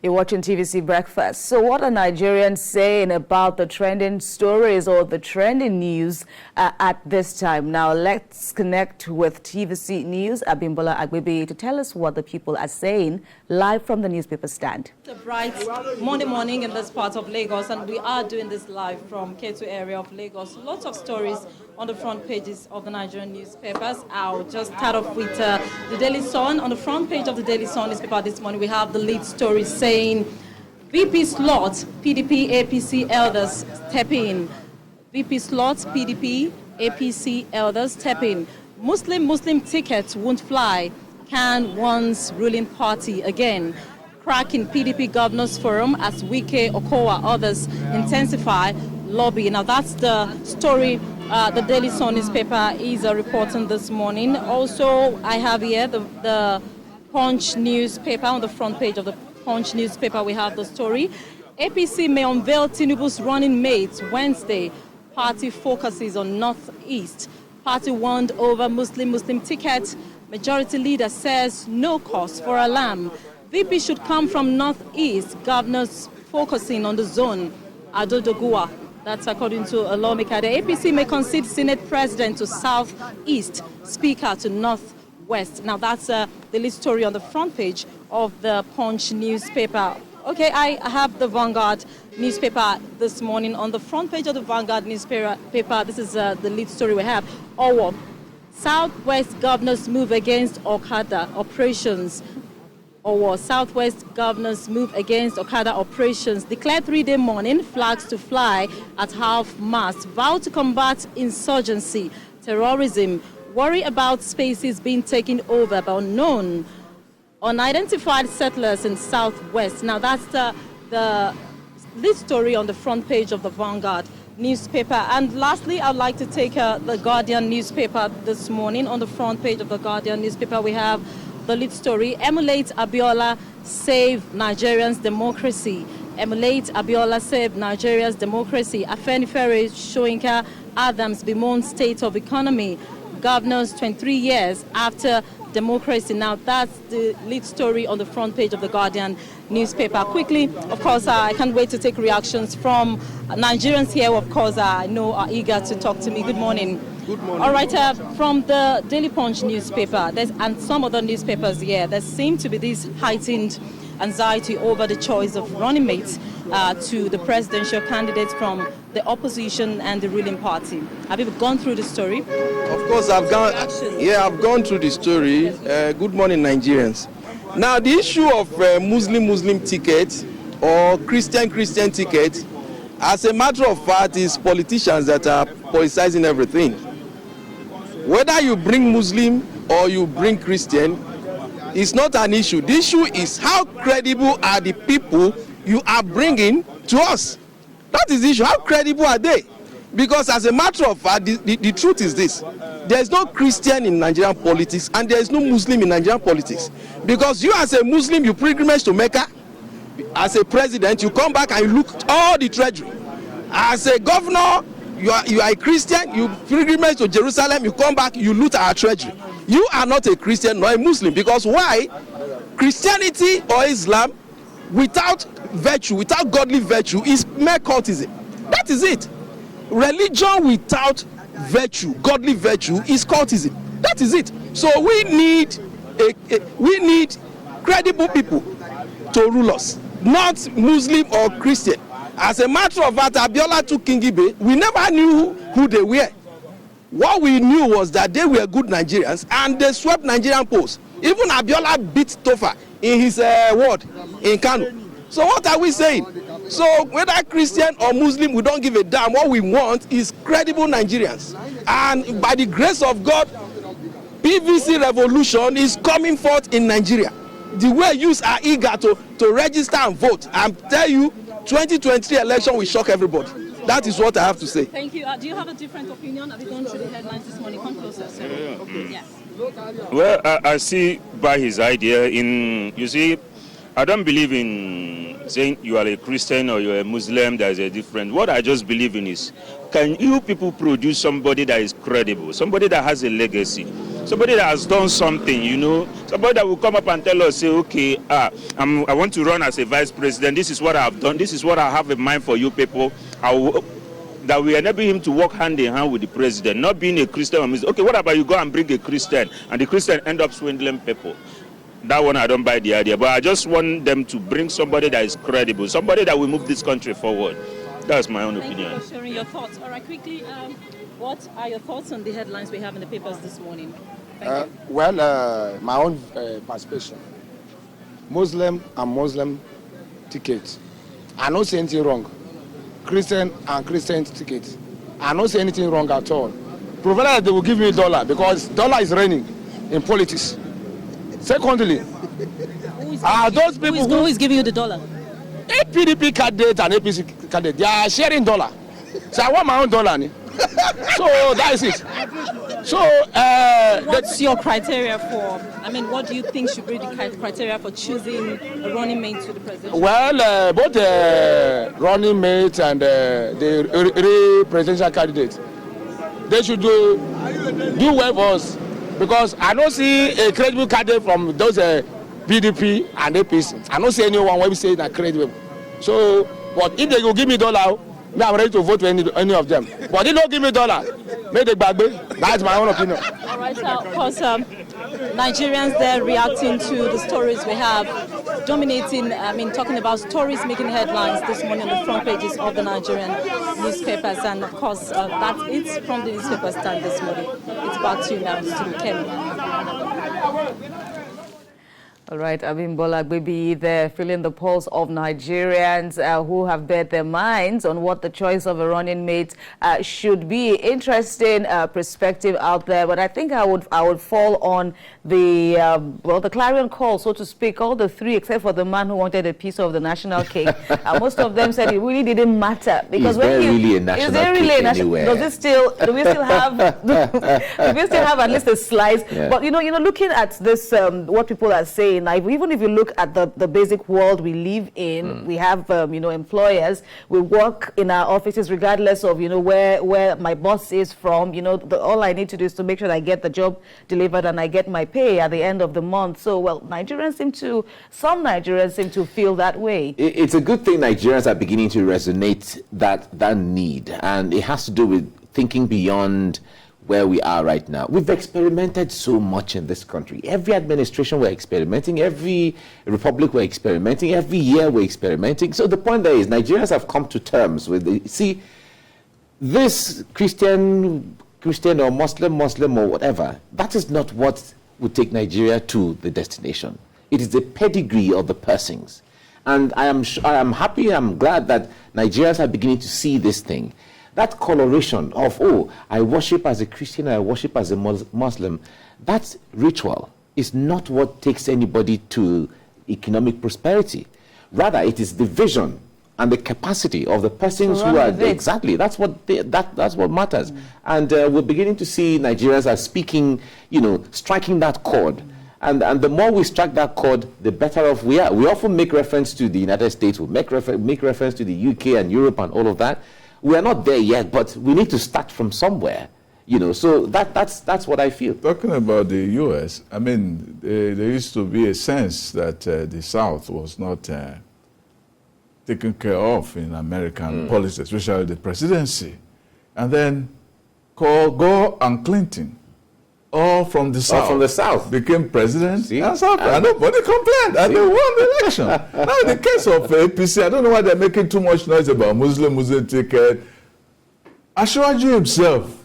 You're watching TVC Breakfast. So what are Nigerians saying about the trending stories or the trending news at this time? Now let's connect with TVC News, Abiola Agbebi, to tell us what the people are saying live from the newspaper stand. It's a bright Monday morning in this part of Lagos, and we are doing this live from K2 area of Lagos. Lots of stories on the front pages of the Nigerian newspapers. I'll just start off with the Daily Sun. On the front page of the Daily Sun newspaper this morning, we have the lead story saying, VP slot, PDP, APC elders step in. VP slot, PDP, APC elders step in. Muslim tickets won't fly. Can one's ruling party again. Cracking PDP Governors Forum as Wike, Okowa, others intensify lobby. Now that's the story the Daily Sun newspaper is reporting this morning. Also, I have here the Punch newspaper. On the front page of the Punch newspaper, we have the story. APC may unveil Tinubu's running mates Wednesday. Party focuses on Northeast. Party warned over Muslim ticket. Majority leader says no cause for alarm. VP should come from Northeast. Governors focusing on the zone. Adodogua. That's according to a lawmaker. The APC may concede Senate President to Southeast, Speaker to Northwest. Now that's the lead story on the front page of the Punch newspaper. Okay, I have the Vanguard newspaper this morning. On the front page of the Vanguard newspaper, this is the lead story we have. Owo, Southwest governors move against Okada operations. Owo, Southwest governors move against Okada operations. Declare 3-day mourning, flags to fly at half-mast. Vow to combat insurgency, terrorism. Worry about spaces being taken over by unknown, unidentified settlers in Southwest. Now that's the lead story on the front page of the Vanguard newspaper. And lastly, I'd like to take the Guardian newspaper this morning. On the front page of the Guardian newspaper, we have the lead story. Emulate Abiola, save Nigerians' democracy. Emulate Abiola, save Nigeria's democracy. Afenifere Soyinka Adams bemoan state of economy. Governors 23 years after democracy. Now that's the lead story on the front page of the Guardian newspaper. Quickly, of course, I can't wait to take reactions from Nigerians here. Of course, I know are eager to talk to me. Good morning. Good morning. All right, from the Daily Punch newspaper and some other newspapers here, there seem to be this heightened anxiety over the choice of running mates to the presidential candidates from the opposition and the ruling party. Have you gone through the story? Of course, I've gone through the story. Good morning, Nigerians. Now, the issue of Muslim ticket or Christian ticket, as a matter of fact, is politicians that are politicizing everything. Whether you bring Muslim or you bring Christian, it's not an issue. The issue is how credible are the people you are bringing to us. That is the issue. How credible are they? Because as a matter of fact, the truth is this. There is no Christian in Nigerian politics and there is no Muslim in Nigerian politics. Because you as a Muslim, you pilgrimage to Mecca. As a president, you come back and you look at all the treasury. As a governor, you are a Christian, you pilgrimage to Jerusalem, you come back, you loot our treasury. You are not a Christian nor a Muslim. Because why? Christianity or Islam, without virtue, without godly virtue, is mere cultism. That is it. Religion without virtue, godly virtue, is cultism. That is it. So we need credible people to rule us, not Muslim or Christian. As a matter of fact, Abiola took Kingibe. We never knew who they were. What we knew was that they were good Nigerians and they swept Nigerian polls. Even Abiola beat Tofa in his ward in Kano. So what are we saying? So whether Christian or Muslim, we don't give a damn. What we want is credible Nigerians. And by the grace of God, PVC revolution is coming forth in Nigeria. The way youths are eager to register and vote. And tell you, 2023 election will shock everybody. That is what I have to say. Thank you. Do you have a different opinion? Have you gone through the headlines this morning? Come closer, sir. Yeah. Okay. Yes. Well, I see by his idea you see, I don't believe in saying you are a Christian or you're a Muslim, there is a difference. What I just believe in is, can you people produce somebody that is credible, somebody that has a legacy? somebody that has done something, you know, somebody that will come up and tell us, say, okay, I want to run as a vice president. This is what I have done. This is what I have in mind for you people. That we enable him to work hand in hand with the president, not being a Christian. Okay, what about you go and bring a Christian, and the Christian end up swindling people? That one, I don't buy the idea. But I just want them to bring somebody that is credible, somebody that will move this country forward. That's my own opinion. Thank you for sharing your thoughts. All right, quickly, what are your thoughts on the headlines we have in the papers this morning? Thank you. Well, my own perspective. Muslim and Muslim tickets. I don't see anything wrong. Christian and Christian tickets. I don't see anything wrong at all. Provided they will give me $1 because dollar is reigning in politics. Secondly, those people who is giving you the dollar? A PDP candidate and APC candidate, they are sharing dollar. So I want my own dollar. So that is it. So what's your criteria for? I mean, what do you think should be the criteria for choosing a running mate to the president? Well, both the running mate and the presidential candidate, they should do well for us, because I don't see a credible candidate from those PDP and APC. I don't see anyone when we say that credible. So, but if they will give me $1, I'm ready to vote for any of them. But if they don't give me $1, make the bag. That's my own opinion. All right, of course, Nigerians there reacting to the stories we have, dominating, talking about stories making headlines this morning on the front pages of the Nigerian newspapers. And of course, that's it from the newspaper stand this morning. It's back to you now, to Kenny. All right, Abiola Agbebi there, feeling the pulse of Nigerians who have bet their minds on what the choice of a running mate should be. Interesting perspective out there, but I think I would fall on the the clarion call, so to speak. All the three, except for the man who wanted a piece of the national cake. Most of them said it really didn't matter, because when really a national cake anywhere? Do we still have at least a slice? Yeah. But you know, looking at this, what people are saying. Even if you look at the basic world we live in, we have employers. We work in our offices regardless of where my boss is from. All I need to do is to make sure that I get the job delivered and I get my pay at the end of the month. So, well, some Nigerians seem to feel that way. It's a good thing Nigerians are beginning to resonate that need, and it has to do with thinking beyond where we are right now. We've experimented so much in this country. Every administration we're experimenting, every republic we're experimenting, every year we're experimenting. So the point there is Nigerians have come to terms with it. See, this Christian or Muslim or whatever, that is not what would take Nigeria to the destination. It is the pedigree of the persons. And I am happy, I'm glad that Nigerians are beginning to see this thing. That coloration of, I worship as a Christian, I worship as a Muslim, that ritual is not what takes anybody to economic prosperity. Rather, it is the vision and the capacity of the persons who are exactly. That's what matters. And we're beginning to see Nigerians are speaking, striking that chord. And the more we strike that chord, the better off we are. We often make reference to the United States, we make reference to the UK and Europe and all of that. We are not there yet, but we need to start from somewhere, So that's what I feel. Talking about the U.S., there used to be a sense that the South was not taken care of in American politics, especially the presidency. And then Gore and Clinton, all from the South, became president. And nobody complained, and they won the election. Now, in the case of APC, I don't know why they're making too much noise about Muslim ticket. Ashwaju himself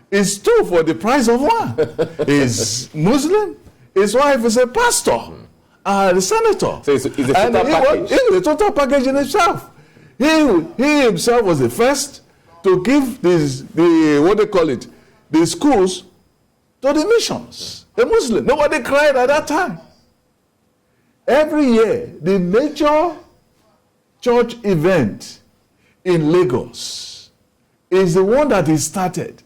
is two for the price of one. He's Muslim, his wife is a pastor, the senator. So it's a total package. It's a total package in itself. He himself was the first to give the schools to the missions, the Muslim. Nobody cried at that time. Every year, the major church event in Lagos is the one that is started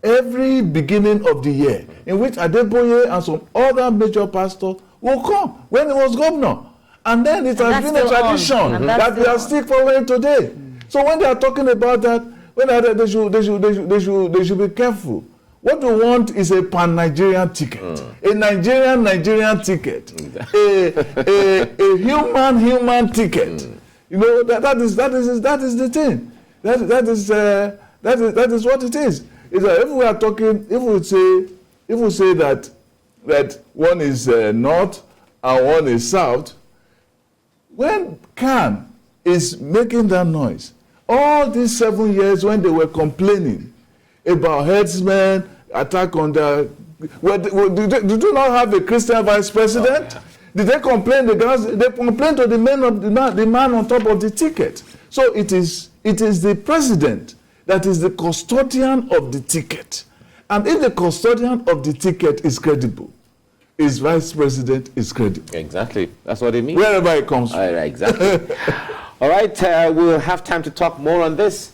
every beginning of the year, in which Adeboye and some other major pastors will come when he was governor. And then it has been a tradition that we are still following today. So when they are talking about that, they should be careful. What we want is a pan-Nigerian ticket, a Nigerian ticket, a human ticket. You know, that is the thing. That is what it is. It's like if we are talking, if we say that one is north and one is south, when CAN is making that noise, all these 7 years when they were complaining about herdsmen, attack on the... Well, did you not have a Christian vice president? Did they complain? They complained to the man on top of the ticket. So it is the president that is the custodian of the ticket. And if the custodian of the ticket is credible, his vice president is credible. Exactly. That's what it means. Wherever it comes from. Exactly. All right. We'll have time to talk more on this